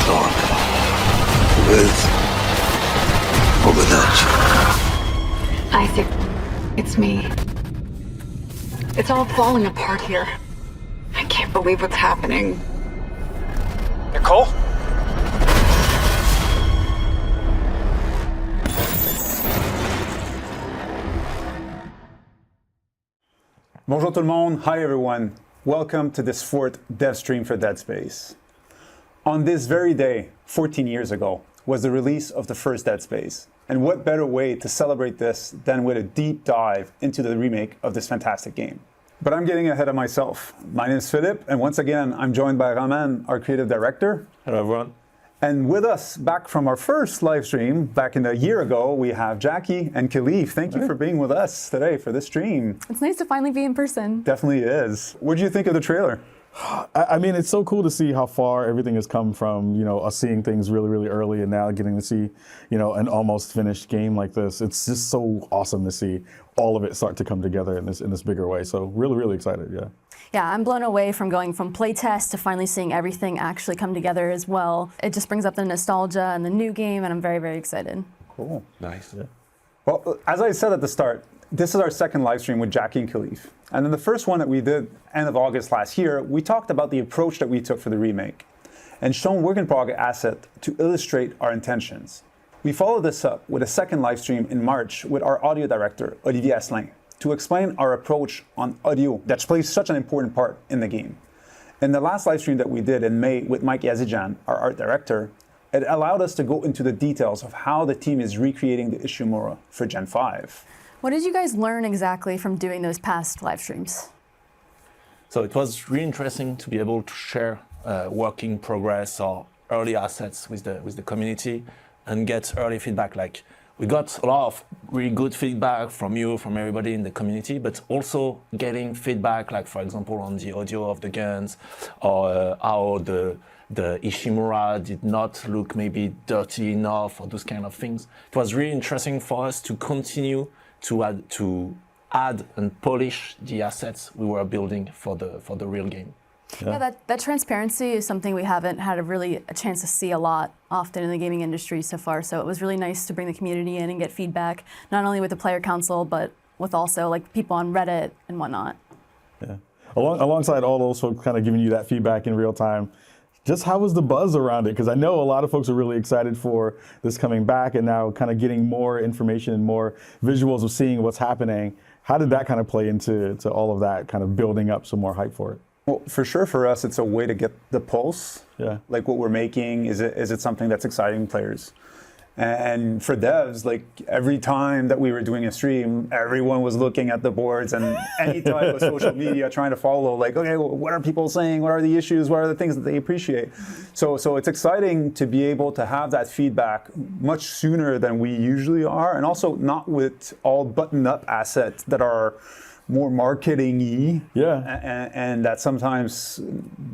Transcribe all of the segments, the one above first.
Clarke. With or without you. Isaac, it's me. It's all falling apart here. I can't believe what's happening. Nicole? Bonjour tout le monde. Hi everyone. Welcome to this fourth dev stream for Dead Space. On this very day, 14 years ago, was the release of the first Dead Space. And what better way to celebrate this than with a deep dive into the remake of this fantastic game. But I'm getting ahead of myself. My name is Philip, and once again, I'm joined by Roman, our creative director. Hello everyone. And with us, back from our first live stream, back in a year ago, we have Jackie and Khalif. Thank you for being with us today for this stream. It's nice to finally be in person. Definitely is. What did you think of the trailer? I mean, it's so cool to see how far everything has come from, us seeing things really, really early and now getting to see, an almost finished game like this. It's just so awesome to see all of it start to come together in this bigger way. So really, really excited, yeah. Yeah, I'm blown away from going from playtest to finally seeing everything actually come together as well. It just brings up the nostalgia and the new game, and I'm very, very excited. Cool. Nice. Yeah. Well, as I said at the start, this is our second live stream with Jackie and Khalif. And in the first one that we did, end of August last year, we talked about the approach that we took for the remake and shown work in progress asset to illustrate our intentions. We followed this up with a second live stream in March with our audio director, Olivier Asselin, to explain our approach on audio that plays such an important part in the game. In the last live stream that we did in May with Mike Yazijan, our art director, it allowed us to go into the details of how the team is recreating the Ishimura for Gen 5. What did you guys learn exactly from doing those past live streams? So it was really interesting to be able to share work in progress or early assets with the community and get early feedback. Like, we got a lot of really good feedback from you, from everybody in the community, but also getting feedback, like for example, on the audio of the guns or how the Ishimura did not look maybe dirty enough or those kind of things. It was really interesting for us to continue to add and polish the assets we were building for the real game. Yeah, that transparency is something we haven't had a chance to see a lot often in the gaming industry so far. So it was really nice to bring the community in and get feedback, not only with the player council, but with also like people on Reddit and whatnot. Yeah. Alongside all those folks kind of giving you that feedback in real time, just how was the buzz around it? Because I know a lot of folks are really excited for this coming back and now kind of getting more information and more visuals of seeing what's happening. How did that kind of play into all of that, kind of building up some more hype for it? Well, for sure, for us, it's a way to get the pulse. Yeah. Like what we're making, is it something that's exciting players? And for devs, like every time that we were doing a stream, everyone was looking at the boards and any type of social media trying to follow, like, okay, well, what are people saying? What are the issues? What are the things that they appreciate? So it's exciting to be able to have that feedback much sooner than we usually are, and also not with all buttoned up assets that are more marketing-y, and that sometimes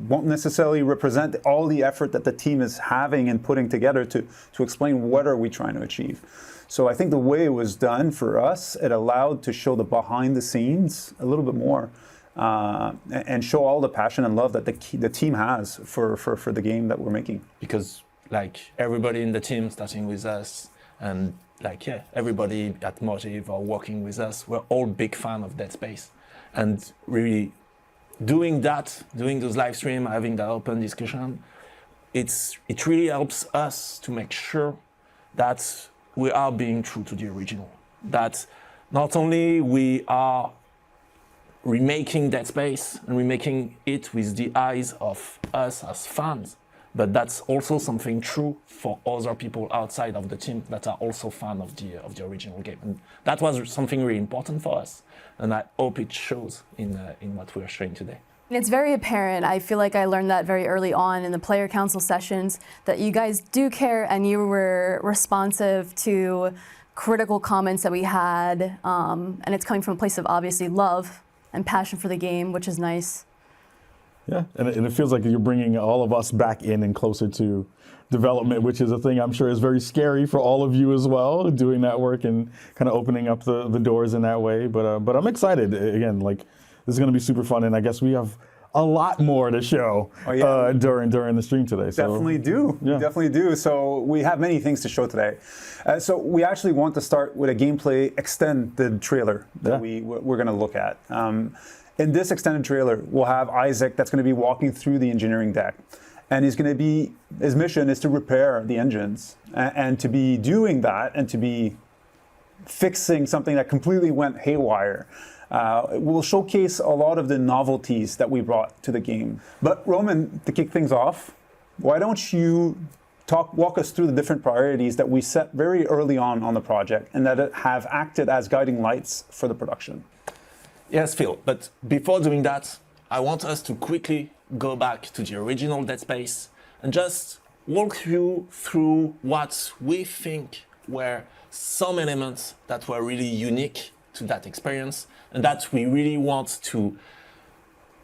won't necessarily represent all the effort that the team is having and putting together to explain what are we trying to achieve. So I think the way it was done for us, it allowed to show the behind the scenes a little bit more and show all the passion and love that the team has for the game that we're making. Because like everybody in the team, starting with us, and everybody at Motive or working with us, we're all big fan of Dead Space. And really doing those live streams, having that open discussion, it really helps us to make sure that we are being true to the original. That not only we are remaking Dead Space and remaking it with the eyes of us as fans, but that's also something true for other people outside of the team that are also fans of the original game. And that was something really important for us. And I hope it shows in what we are showing today. It's very apparent. I feel like I learned that very early on in the player council sessions, that you guys do care and you were responsive to critical comments that we had. And it's coming from a place of obviously love and passion for the game, which is nice. Yeah, and it feels like you're bringing all of us back in and closer to development, which is a thing I'm sure is very scary for all of you as well, doing that work and kind of opening up the doors in that way. But I'm excited. Again, like, this is going to be super fun, and I guess we have a lot more to show during the stream today. So. Definitely do. Yeah. Definitely do. So we have many things to show today. So we actually want to start with a gameplay extended trailer that we're going to look at. In this extended trailer, we'll have Isaac that's going to be walking through the engineering deck. And his mission is to repair the engines. And to be doing that and to be fixing something that completely went haywire. We'll showcase a lot of the novelties that we brought to the game. But Roman, to kick things off, why don't you walk us through the different priorities that we set very early on the project and that have acted as guiding lights for the production? Yes, Phil, but before doing that, I want us to quickly go back to the original Dead Space and just walk you through what we think were some elements that were really unique to that experience and that we really want to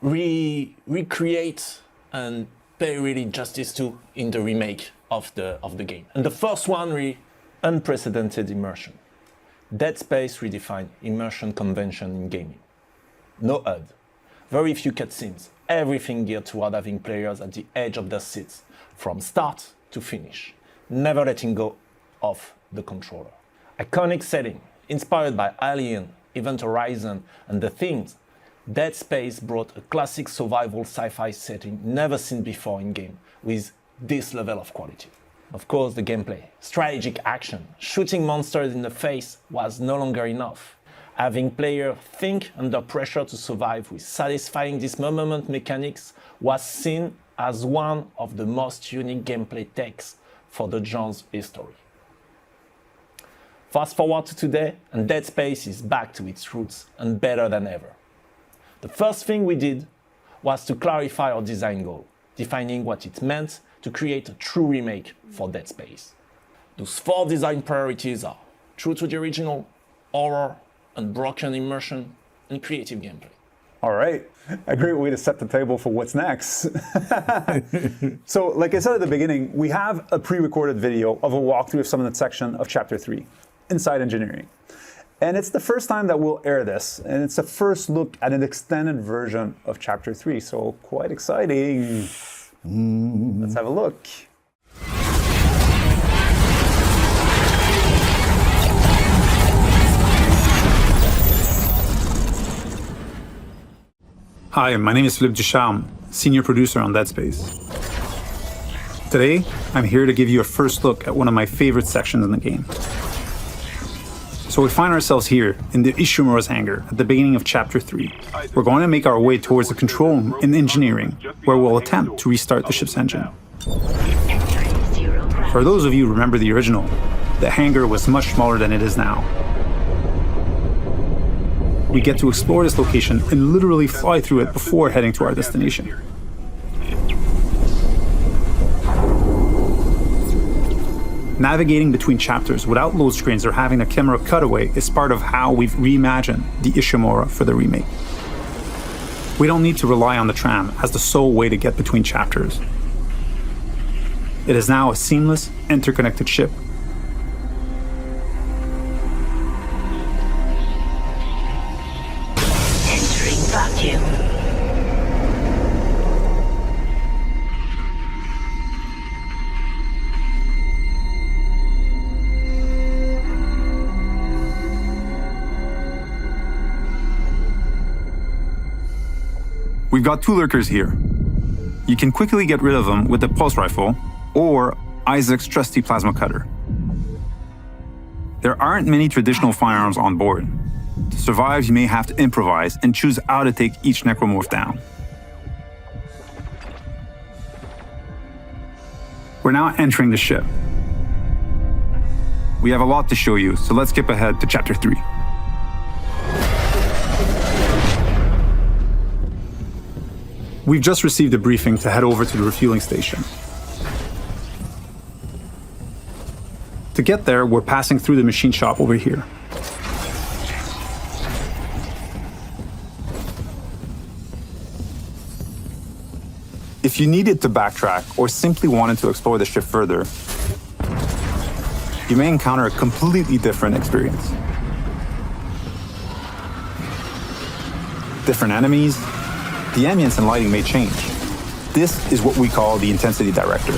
recreate and pay really justice to in the remake of the game. And the first one, really unprecedented immersion. Dead Space redefined immersion convention in gaming. No HUD, very few cutscenes, everything geared toward having players at the edge of their seats from start to finish, never letting go of the controller. Iconic setting, inspired by Alien, Event Horizon, and The Thing, Dead Space brought a classic survival sci-fi setting never seen before in game, with this level of quality. Of course, the gameplay, strategic action, shooting monsters in the face was no longer enough. Having players think under pressure to survive with satisfying dismemberment mechanics was seen as one of the most unique gameplay takes for the genre's history. Fast forward to today, and Dead Space is back to its roots and better than ever. The first thing we did was to clarify our design goal, defining what it meant to create a true remake for Dead Space. Those 4 design priorities are true to the original, horror, unbroken immersion, and creative gameplay. All right, a great way to set the table for what's next. So, like I said at the beginning, we have a pre-recorded video of a walkthrough of some of the section of Chapter 3, Inside Engineering. And it's the first time that we'll air this, and it's a first look at an extended version of Chapter 3, so quite exciting. Let's have a look. Hi, my name is Philippe Ducharme, senior producer on Dead Space. Today, I'm here to give you a first look at one of my favorite sections in the game. So we find ourselves here in the Ishimura's hangar at the beginning of Chapter 3. We're going to make our way towards the control room in engineering, where we'll attempt to restart the ship's engine. For those of you who remember the original, the hangar was much smaller than it is now. We get to explore this location and literally fly through it before heading to our destination. Navigating between chapters without load screens or having the camera cutaway is part of how we've reimagined the Ishimura for the remake. We don't need to rely on the tram as the sole way to get between chapters. It is now a seamless, interconnected ship. Entering vacuum. We've got 2 lurkers here. You can quickly get rid of them with the pulse rifle or Isaac's trusty plasma cutter. There aren't many traditional firearms on board. To survive, you may have to improvise and choose how to take each necromorph down. We're now entering the ship. We have a lot to show you, so let's skip ahead to Chapter 3. We've just received a briefing to head over to the refueling station. To get there, we're passing through the machine shop over here. If you needed to backtrack or simply wanted to explore the ship further, you may encounter a completely different experience. Different enemies, the ambience and lighting may change. This is what we call the intensity director.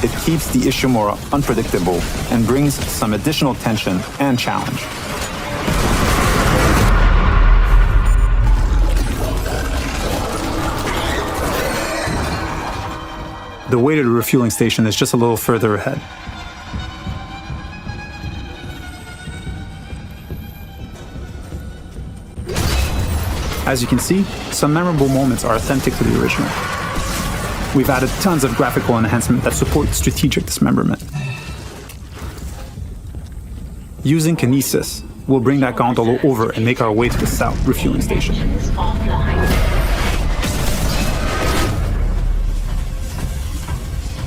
It keeps the Ishimura unpredictable and brings some additional tension and challenge. The way to the refueling station is just a little further ahead. As you can see, some memorable moments are authentic to the original. We've added tons of graphical enhancement that support strategic dismemberment. Using kinesis, we'll bring that gondola over and make our way to the south refueling station.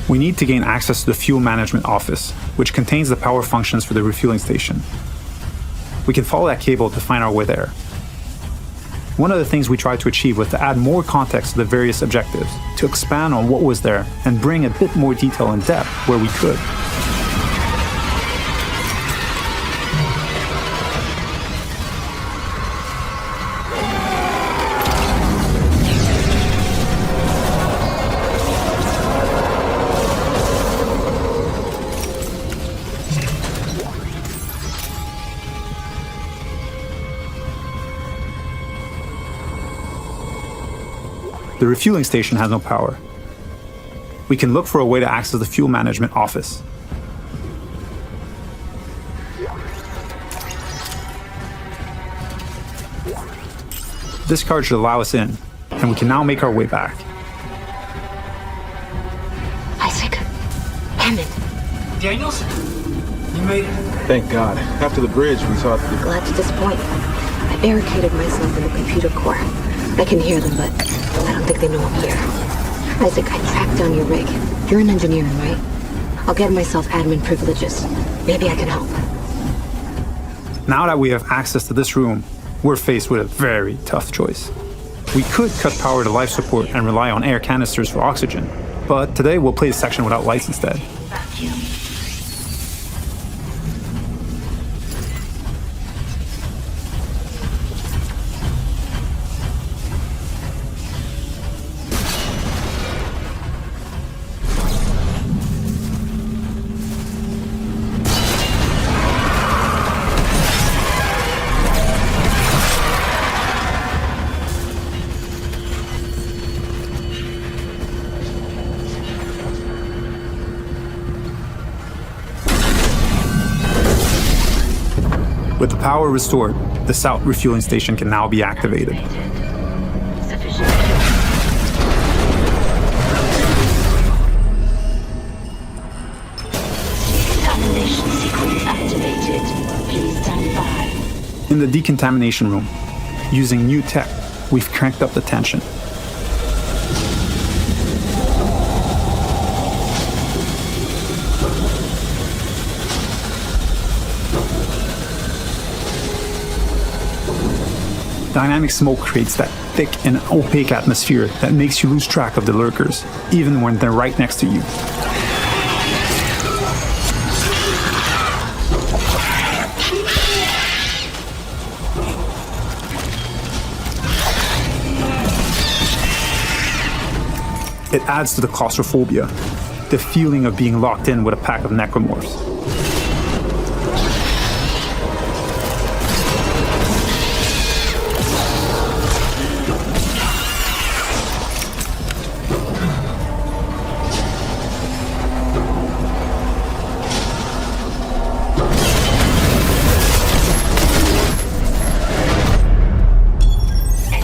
We need to gain access to the fuel management office, which contains the power functions for the refueling station. We can follow that cable to find our way there. One of the things we tried to achieve was to add more context to the various objectives, to expand on what was there, and bring a bit more detail and depth where we could. The refueling station has no power. We can look for a way to access the fuel management office. This card should allow us in, and we can now make our way back. Isaac, Hammond. Daniels? You made it. Thank God. After the bridge, we thought... Glad to disappoint. I barricaded myself in the computer core. I can hear them, but I don't think they know I'm here. Isaac, I tracked down your rig. You're in engineering, right? I'll get myself admin privileges. Maybe I can help. Now that we have access to this room, we're faced with a very tough choice. We could cut power to life support and rely on air canisters for oxygen, but today we'll play a section without lights instead. Vacuum. With the power restored, the south refueling station can now be activated. Sufficient. Decontamination sequence activated. Please stand by. In the decontamination room, using new tech, we've cranked up the tension. Dynamic smoke creates that thick and opaque atmosphere that makes you lose track of the lurkers, even when they're right next to you. It adds to the claustrophobia, the feeling of being locked in with a pack of necromorphs.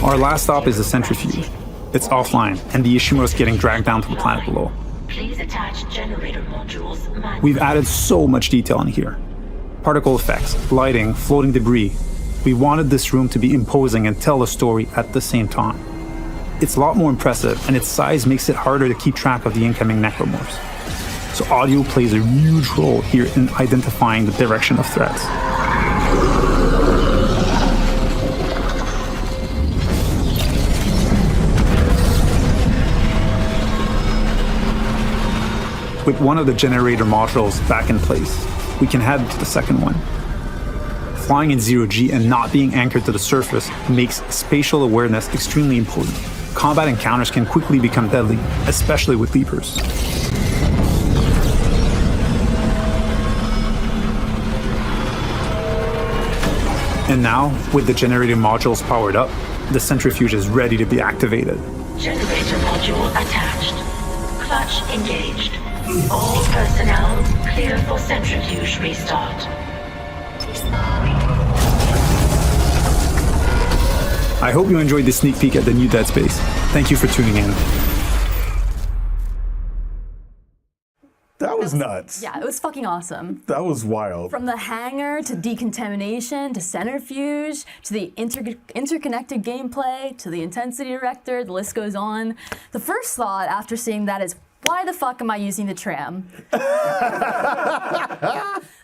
Our last stop is the centrifuge. It's offline, and the Ishimura is getting dragged down to the planet below. Please attach generator modules manually. We've added so much detail in here. Particle effects, lighting, floating debris. We wanted this room to be imposing and tell a story at the same time. It's a lot more impressive, and its size makes it harder to keep track of the incoming necromorphs. So audio plays a huge role here in identifying the direction of threats. With one of the generator modules back in place, we can head to the second one. Flying in 0G and not being anchored to the surface makes spatial awareness extremely important. combat encounters can quickly become deadly, especially with leapers. And now, with the generator modules powered up, the centrifuge is ready to be activated. Generator module attached. Clutch engaged. All personnel clear for centrifuge restart. I hope you enjoyed this sneak peek at the new Dead Space. Thank you for tuning in. That was nuts. Yeah, it was fucking awesome. That was wild. From the hangar to decontamination to centrifuge to the interconnected gameplay to the intensity director, the list goes on. The first thought after seeing that is, why the fuck am I using the tram?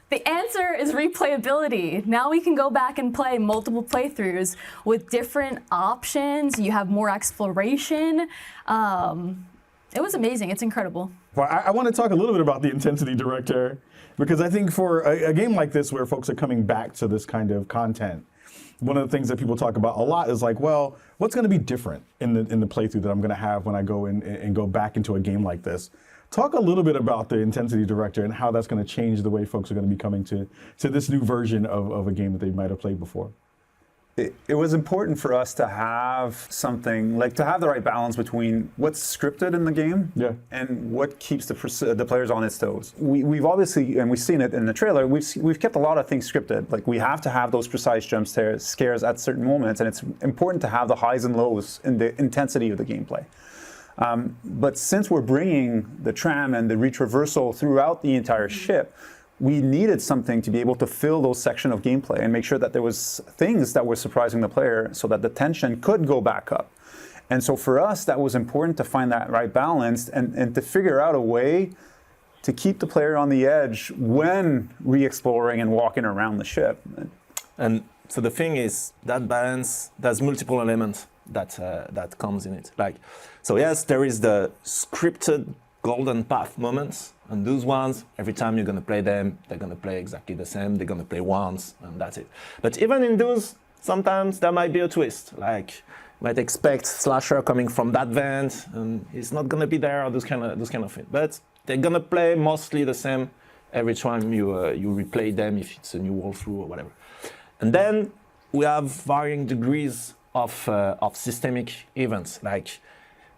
The answer is replayability. Now we can go back and play multiple playthroughs with different options. You have more exploration. It was amazing. It's incredible. Well, I want to talk a little bit about the intensity director, because I think for a game like this where folks are coming back to this kind of content, one of the things that people talk about a lot is like, well, what's going to be different in the playthrough that I'm going to have when I go in and go back into a game like this? Talk a little bit about the intensity director and how that's going to change the way folks are going to be coming to this new version of a game that they might have played before. It was important for us to have something, like to have the right balance between what's scripted in the game and what keeps the players on its toes. We've obviously, and we've seen it in the trailer, we've kept a lot of things scripted. Like we have to have those precise jump scares at certain moments, and it's important to have the highs and lows in the intensity of the gameplay. But since we're bringing the tram and the retraversal throughout the entire ship, we needed something to be able to fill those sections of gameplay and make sure that there was things that were surprising the player so that the tension could go back up. And so for us, that was important to find that right balance and to figure out a way to keep the player on the edge when re-exploring and walking around the ship. And so the thing is, that balance, there's multiple elements that comes in it. Like, so yes, there is the scripted golden path moments, and those ones, every time you're going to play them, they're going to play exactly the same. They're going to play once, and that's it. But even in those, sometimes there might be a twist. Like, you might expect slasher coming from that vent, and it's not going to be there, or those kind of things. But they're going to play mostly the same every time you replay them, if it's a new walkthrough or whatever. And then we have varying degrees of systemic events. Like,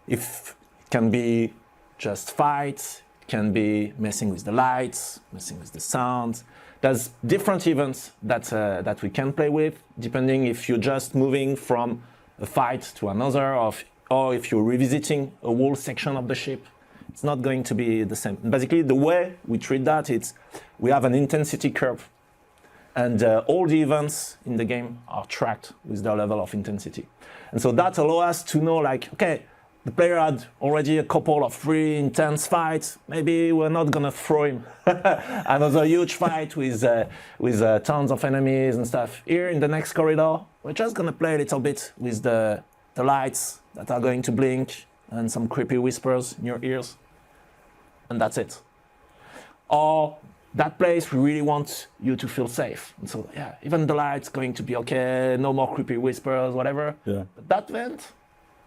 if it can be just fights, it can be messing with the lights, messing with the sound. There's different events that we can play with, depending if you're just moving from a fight to another, or if you're revisiting a whole section of the ship. It's not going to be the same. Basically, the way we treat that is we have an intensity curve, and all the events in the game are tracked with their level of intensity. And so that allows us to know, like, okay, the player had already a couple of really intense fights. Maybe we're not gonna throw him another huge fight with tons of enemies and stuff. Here in the next corridor, we're just gonna play a little bit with the lights that are going to blink and some creepy whispers in your ears, and that's it. Or that place, we really want you to feel safe. And so, yeah, even the light's going to be okay, no more creepy whispers, whatever. Yeah. But that vent,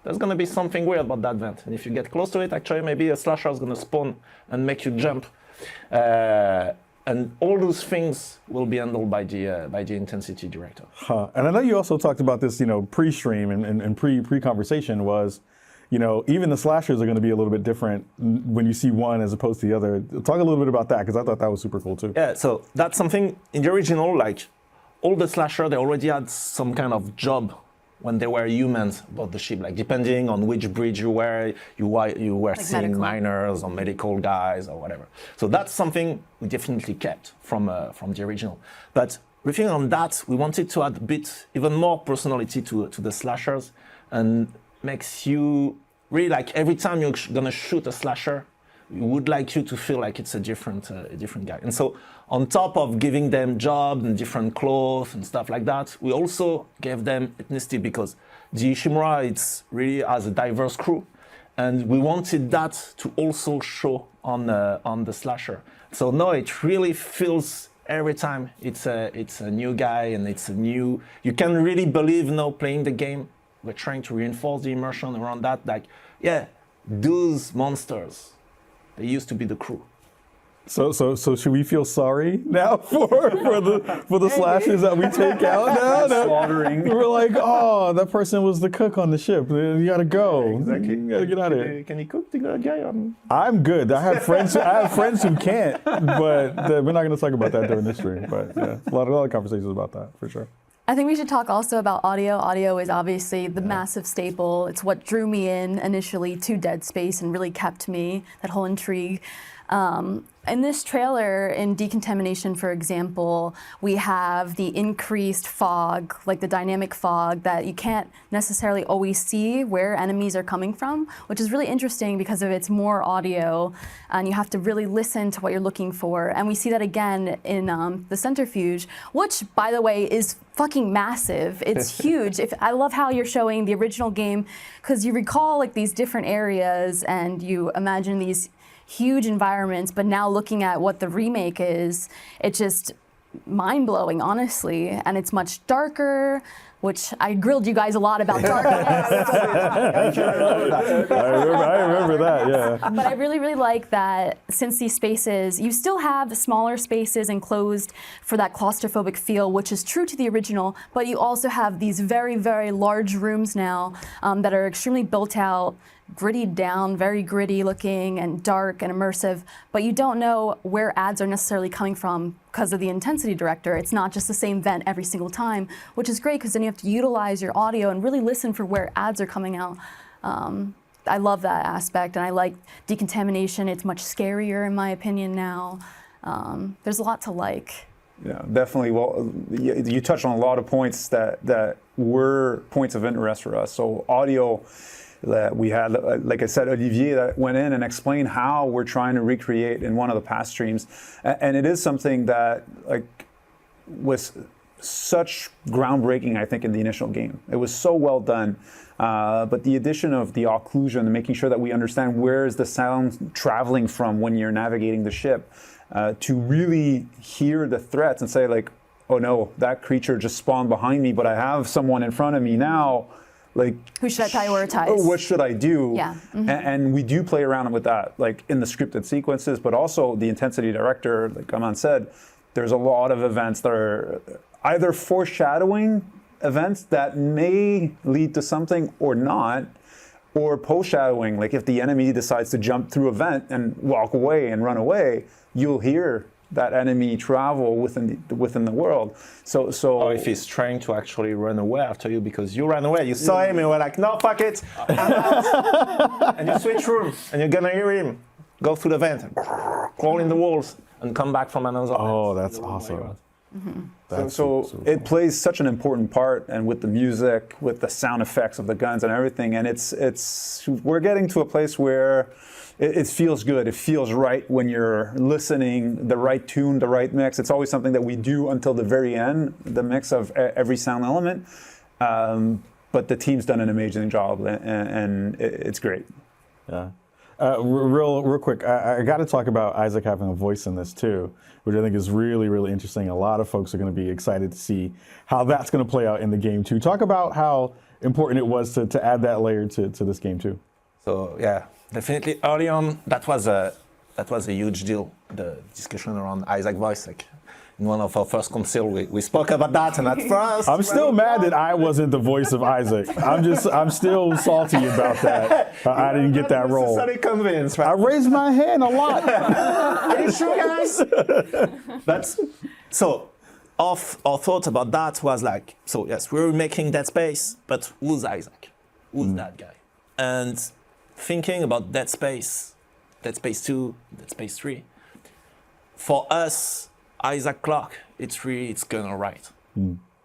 there's going to be something weird about that vent. And if you get close to it, actually, maybe a slasher is going to spawn and make you jump. And all those things will be handled by the intensity director. And I know you also talked about this, pre-stream and pre-conversation was, even the slashers are going to be a little bit different when you see one as opposed to the other. Talk a little bit about that, because I thought that was super cool too. Yeah, so that's something in the original, like all the slasher, they already had some kind of job when they were humans aboard the ship. Like depending on which bridge you were like seeing medical miners or medical guys or whatever. So that's something we definitely kept from the original. But riffing on that, we wanted to add a bit even more personality to the slashers, and makes you really, like, every time you're gonna shoot a slasher, we would like you to feel like it's a different guy. And so on top of giving them jobs and different clothes and stuff like that, we also gave them ethnicity, because the Ishimura, it's really has a diverse crew, and we wanted that to also show on the slasher. So now it really feels every time it's a new guy, and it's a new, you can really believe now playing the game we're trying to reinforce the immersion around that. Like, yeah, those monsters, they used to be the crew. So should we feel sorry now for the slashes that we take out now? Slaughtering. We're like, oh, that person was the cook on the ship. You gotta go. Exactly. You gotta get out of here. Can you cook the guy? I'm good. I have friends who can't, but we're not gonna talk about that during this stream. But yeah, a lot of conversations about that for sure. I think we should talk also about audio. Audio is obviously the massive staple. It's what drew me in initially to Dead Space and really kept me, that whole intrigue. In this trailer, in Decontamination, for example, we have the increased fog, like the dynamic fog, that you can't necessarily always see where enemies are coming from, which is really interesting because of its more audio, and you have to really listen to what you're looking for. And we see that again in the Centrifuge, which, by the way, is fucking massive. It's huge. I love how you're showing the original game, because you recall like these different areas and you imagine these huge environments, but now looking at what the remake is, it's just mind-blowing, honestly. And it's much darker, which I grilled you guys a lot about darkness. I remember that, yeah. But I really, really like that since these spaces, you still have smaller spaces enclosed for that claustrophobic feel, which is true to the original, but you also have these very, very large rooms now that are extremely built out, gritty down, very gritty looking and dark and immersive, but you don't know where ads are necessarily coming from because of the intensity director. It's not just the same vent every single time, which is great because then you have to utilize your audio and really listen for where ads are coming out. I love that aspect, and I like Decontamination. It's much scarier in my opinion now. There's a lot to like. Yeah, definitely. Well, you touched on a lot of points that were points of interest for us. So audio, that we had, like I said, Olivier that went in and explained how we're trying to recreate in one of the past streams. And it is something that like was such groundbreaking, I think, in the initial game. It was so well done. But the addition of the occlusion and making sure that we understand where is the sound traveling from when you're navigating the ship, to really hear the threats and say like, oh no, that creature just spawned behind me, but I have someone in front of me now. Like, who should I prioritize? What should I do? Yeah. Mm-hmm. And we do play around with that, like in the scripted sequences, but also the intensity director, like Aman said, there's a lot of events that are either foreshadowing events that may lead to something or not, or post-shadowing. Like if the enemy decides to jump through a vent and walk away and run away, you'll hear that enemy travel within the world. So or if he's trying to actually run away after you because you ran away, you saw him and you were like, no, fuck it, I'm out. And you switch room and you're gonna hear him go through the vent, crawl in the walls, and come back from another. Oh, that's awesome. Mm-hmm. So it plays such an important part, and with the music, with the sound effects of the guns and everything, and it's we're getting to a place where it feels good. It feels right when you're listening, the right tune, the right mix. It's always something that we do until the very end, the mix of every sound element. But the team's done an amazing job, and it's great. Yeah. Real quick, I got to talk about Isaac having a voice in this too, which I think is really, really interesting. A lot of folks are going to be excited to see how that's going to play out in the game too. Talk about how important it was to add that layer to this game too. So yeah, definitely early on, that was a huge deal. The discussion around Isaac voice, like in one of our first console, we spoke about that, and at first I'm still mad that I wasn't the voice of Isaac. I'm still salty about that. I didn't get that role. Not convinced, right? I raised my hand a lot. Are you sure, guys? But so our thought about that was like, so yes, we're making Dead Space, but who's Isaac? Who's that guy? And thinking about Dead Space 2, Dead Space 3, for us, Isaac Clarke, it's gonna write.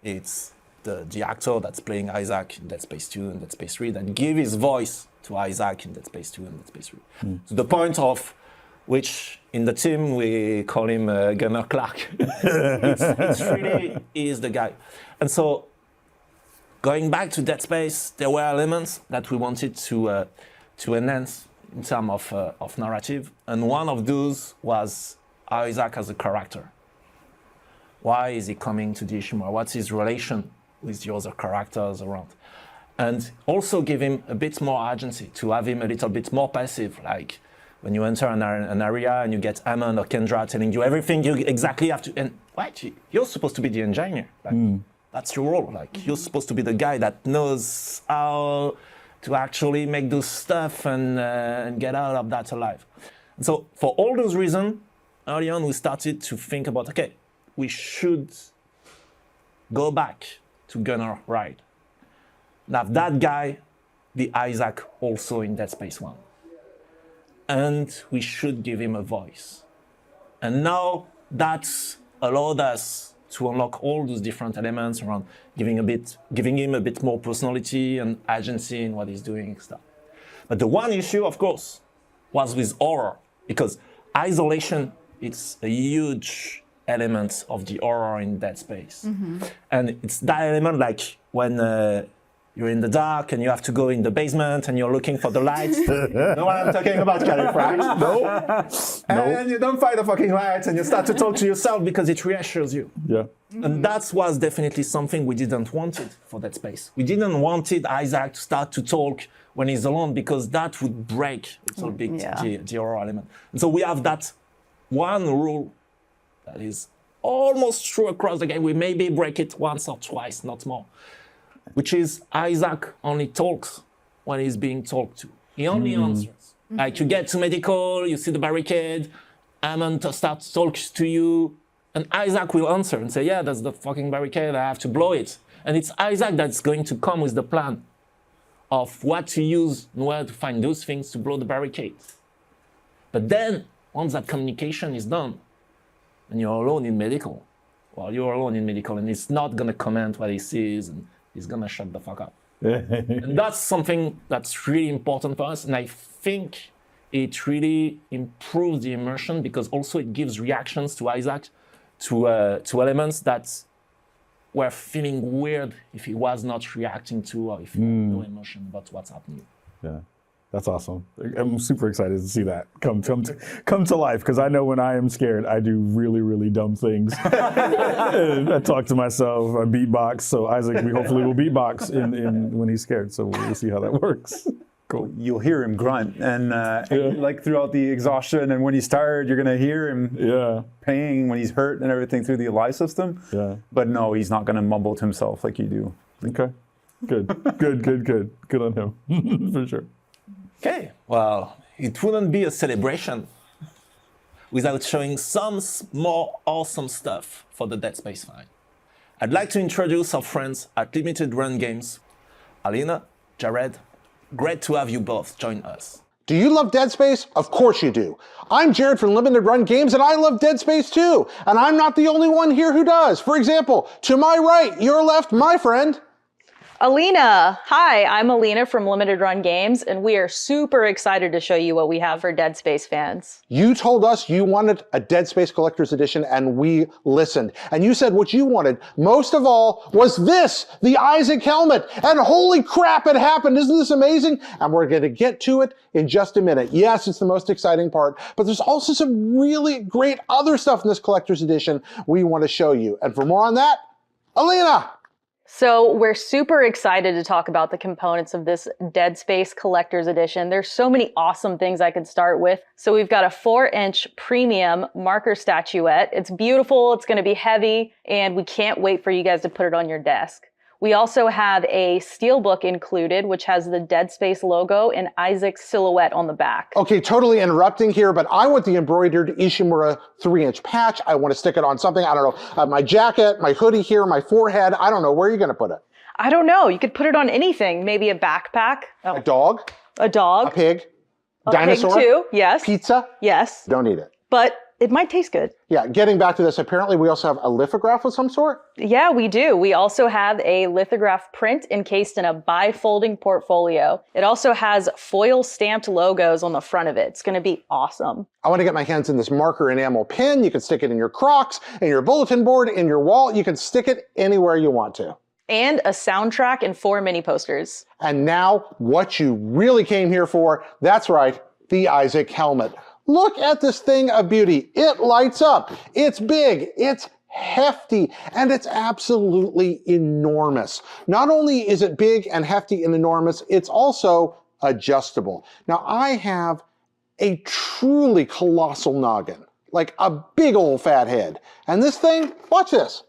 It's the actor that's playing Isaac in Dead Space 2 and Dead Space 3 that give his voice to Isaac in Dead Space 2 and Dead Space 3. To the point of which in the team we call him Gunner Clarke. It's really is the guy. And so going back to Dead Space, there were elements that we wanted to enhance in terms of narrative, and one of those was Isaac as a character. Why is he coming to the Ishimura? What's his relation with the other characters around? and also give him a bit more agency, to have him a little bit more passive, like when you enter an area and you get Hammond or Kendra telling you everything you exactly have to, and right, you're supposed to be the engineer. Like, that's your role. Like, you're supposed to be the guy that knows how to actually make those stuff and get out of that alive. And so for all those reasons, early on we started to think about, okay, we should go back to Gunnar Ride. Now that guy, the Isaac also in Dead Space 1. And we should give him a voice. And now that's allowed us to unlock all those different elements around giving him a bit more personality and agency in what he's doing and stuff. But the one issue, of course, was with horror, because isolation, it's a huge element of the horror in Dead Space. And it's that element, like when you're in the dark and you have to go in the basement and you're looking for the lights. Know what I'm talking about, Clarke, right? No. And you don't find the fucking lights and you start to talk to yourself because it reassures you. Yeah. And that was definitely something we didn't want it for Dead Space. We didn't want Isaac to start to talk when he's alone, because that would break a little bit the horror element. And so we have that one rule that is almost true across the game. We maybe break it once or twice, not more. Which is Isaac only talks when he's being talked to. He only answers. Like, you get to medical, you see the barricade, Hammond starts to talk to you, and Isaac will answer and say, yeah, that's the fucking barricade, I have to blow it. And it's Isaac that's going to come with the plan of what to use and where to find those things to blow the barricade. But then, once that communication is done, and you're alone in medical, and he's not gonna comment what he sees, and he's gonna shut the fuck up. And that's something that's really important for us, and I think it really improves the immersion, because also it gives reactions to Isaac to elements that were feeling weird if he was not reacting to, or if he had no emotion about what's happening. Yeah. That's awesome. I'm super excited to see that come to life, because I know when I am scared, I do really, really dumb things. I talk to myself, I beatbox. So Isaac, we hopefully will beatbox in when he's scared. So we'll see how that works. Cool. You'll hear him grunt, and like throughout the exhaustion, and when he's tired, you're gonna hear him paying when he's hurt and everything through the Alive system. Yeah. But no, he's not gonna mumble to himself like you do. Okay. Good. Good on him, for sure. Okay, well, it wouldn't be a celebration without showing some more awesome stuff for the Dead Space fan. I'd like to introduce our friends at Limited Run Games. Alina, Jared, great to have you both join us. Do you love Dead Space? Of course you do. I'm Jared from Limited Run Games, and I love Dead Space too. And I'm not the only one here who does. For example, to my right, your left, my friend, Alina. Hi, I'm Alina from Limited Run Games, and we are super excited to show you what we have for Dead Space fans. You told us you wanted a Dead Space Collector's Edition, and we listened. And you said what you wanted, most of all, was this, the Isaac helmet. And holy crap, it happened. Isn't this amazing? And we're going to get to it in just a minute. Yes, it's the most exciting part, but there's also some really great other stuff in this Collector's Edition we want to show you. And for more on that, Alina! So we're super excited to talk about the components of this Dead Space Collector's Edition. There's so many awesome things I could start with. So we've got a 4-inch premium marker statuette. It's beautiful, it's gonna be heavy, and we can't wait for you guys to put it on your desk. We also have a steelbook included, which has the Dead Space logo and Isaac's silhouette on the back. Okay, totally interrupting here, but I want the embroidered Ishimura 3-inch patch. I want to stick it on something, I don't know, my jacket, my hoodie here, my forehead. I don't know, where are you going to put it? I don't know. You could put it on anything. Maybe a backpack. Oh. A dog? A dog. A pig? A dinosaur? pig too, yes. Pizza? Yes. Don't eat it. But it might taste good. Yeah, getting back to this, apparently we also have a lithograph of some sort? Yeah, we do. We also have a lithograph print encased in a bifolding portfolio. It also has foil stamped logos on the front of it. It's going to be awesome. I want to get my hands in this marker enamel pin. You can stick it in your Crocs, in your bulletin board, in your wall. You can stick it anywhere you want to. And a soundtrack and 4 mini posters. And now, what you really came here for, that's right, the Isaac helmet. Look at this thing of beauty. It lights up. It's big. It's hefty, and it's absolutely enormous. Not only is it big and hefty and enormous, it's also adjustable. Now, I have a truly colossal noggin, like a big old fat head. And this thing, watch this,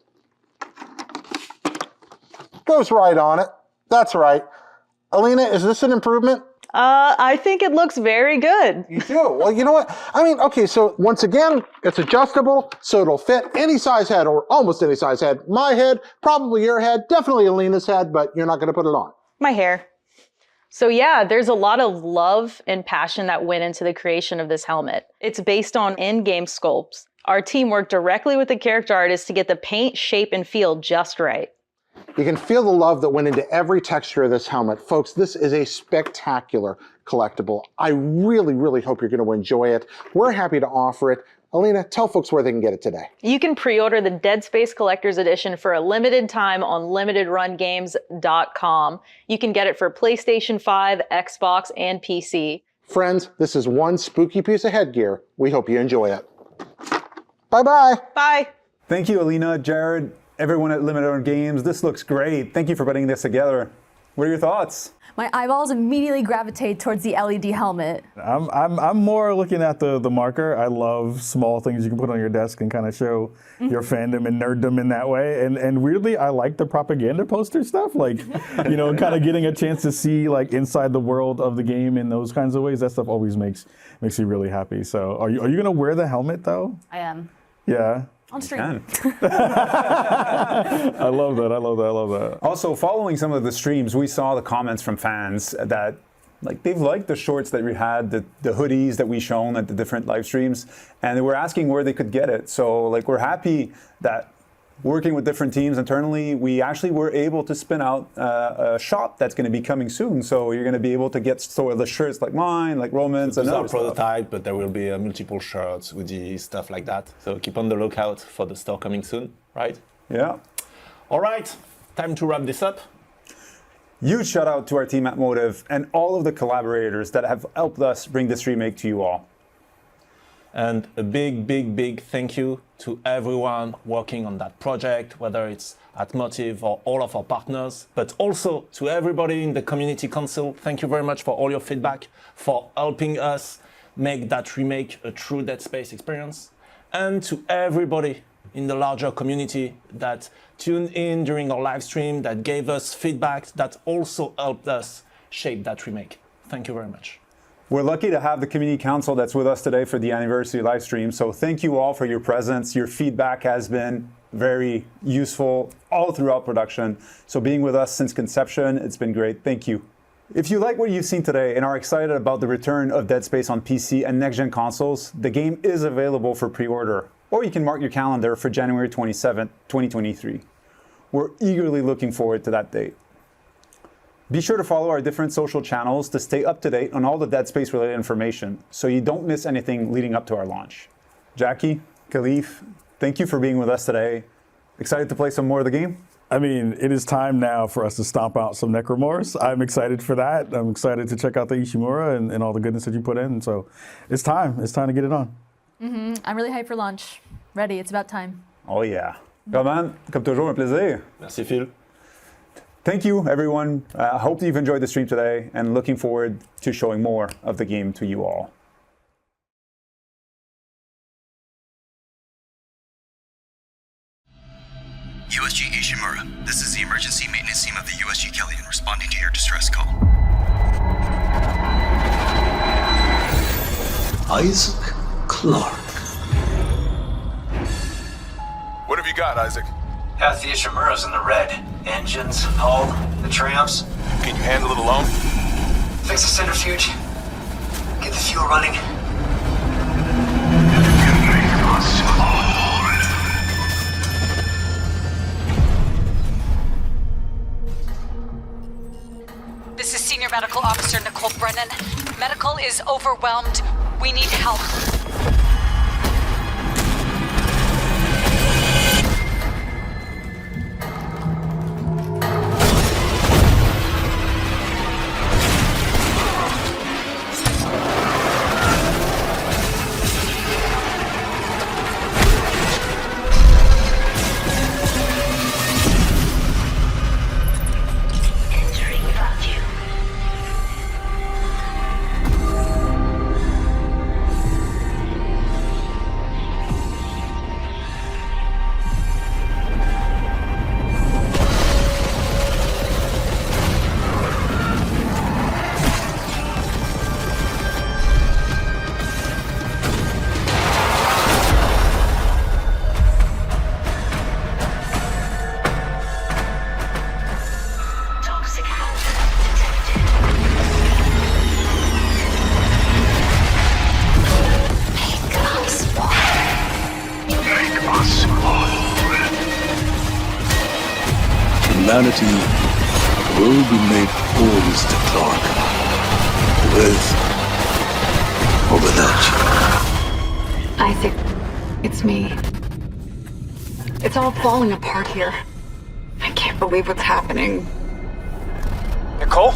goes right on it. That's right. Alina, is this an improvement? I think it looks very good. You do? Well, you know what? I mean, okay, so once again, it's adjustable, so it'll fit any size head or almost any size head. My head, probably your head, definitely Alina's head, but you're not going to put it on. My hair. So yeah, there's a lot of love and passion that went into the creation of this helmet. It's based on in-game sculpts. Our team worked directly with the character artist to get the paint, shape, and feel just right. You can feel the love that went into every texture of this helmet. Folks, this is a spectacular collectible. I really, really hope you're going to enjoy it. We're happy to offer it. Alina, tell folks where they can get it today. You can pre-order the Dead Space Collector's Edition for a limited time on limitedrungames.com. You can get it for PlayStation 5, Xbox, and PC. Friends, this is one spooky piece of headgear. We hope you enjoy it. Bye-bye. Bye. Thank you, Alina, Jared, everyone at Limited Run Games. This looks great. Thank you for putting this together. What are your thoughts? My eyeballs immediately gravitate towards the LED helmet. I'm more looking at the marker. I love small things you can put on your desk and kind of show your fandom and nerddom in that way. And weirdly, I like the propaganda poster stuff. Like, you know, kind of getting a chance to see like inside the world of the game in those kinds of ways. That stuff always makes me really happy. So are you gonna wear the helmet though? I am. Yeah. On stream. I love that. I love that. Also, following some of the streams, we saw the comments from fans that like they've liked the shorts that we had, the hoodies that we shown at the different live streams, and they were asking where they could get it. So like we're happy that working with different teams internally, we actually were able to spin out a shop that's going to be coming soon. So you're going to be able to get sort of the shirts like mine, like Roman's, and It's other our prototype, but there will be multiple shirts, hoodies, stuff like that. So keep on the lookout for the store coming soon, right? Yeah. All right, time to wrap this up. Huge shout out to our team at Motive and all of the collaborators that have helped us bring this remake to you all. And a big thank you to everyone working on that project, whether it's at Motive or all of our partners, but also to everybody in the Community Council. Thank you very much for all your feedback, for helping us make that remake a true Dead Space experience. And to everybody in the larger community that tuned in during our live stream, that gave us feedback, that also helped us shape that remake. Thank you very much. We're lucky to have the Community Council that's with us today for the anniversary live stream. So thank you all for your presence. Your feedback has been very useful all throughout production. So being with us since conception, it's been great. Thank you. If you like what you've seen today and are excited about the return of Dead Space on PC and next-gen consoles, the game is available for pre-order, or you can mark your calendar for January 27th, 2023. We're eagerly looking forward to that date. Be sure to follow our different social channels to stay up to date on all the Dead Space related information so you don't miss anything leading up to our launch. Jackie, Khalif, thank you for being with us today. Excited to play some more of the game? I mean, it is time now for us to stomp out some Necromorphs. I'm excited for that. I'm excited to check out the Ishimura and all the goodness that you put in. So it's time. It's time to get it on. I'm really hyped for launch. Ready. It's about time. Oh yeah. Roman, comme toujours, un plaisir. Merci, Phil. Thank you, everyone. I hope you've enjoyed the stream today and looking forward to showing more of the game to you all. USG Ishimura, this is the emergency maintenance team of the USG Kellyan responding to your distress call. Isaac Clarke. What have you got, Isaac? Half the Ishimura's in the red. Engines, hull, the tramps. Can you handle it alone? Fix the centrifuge. Get the fuel running. This is Senior Medical Officer Nicole Brennan. Medical is overwhelmed. We need help. humanity will be made whole, Mr. Clarke. With or without you. Isaac, it's me. It's all falling apart here. I can't believe what's happening. Nicole?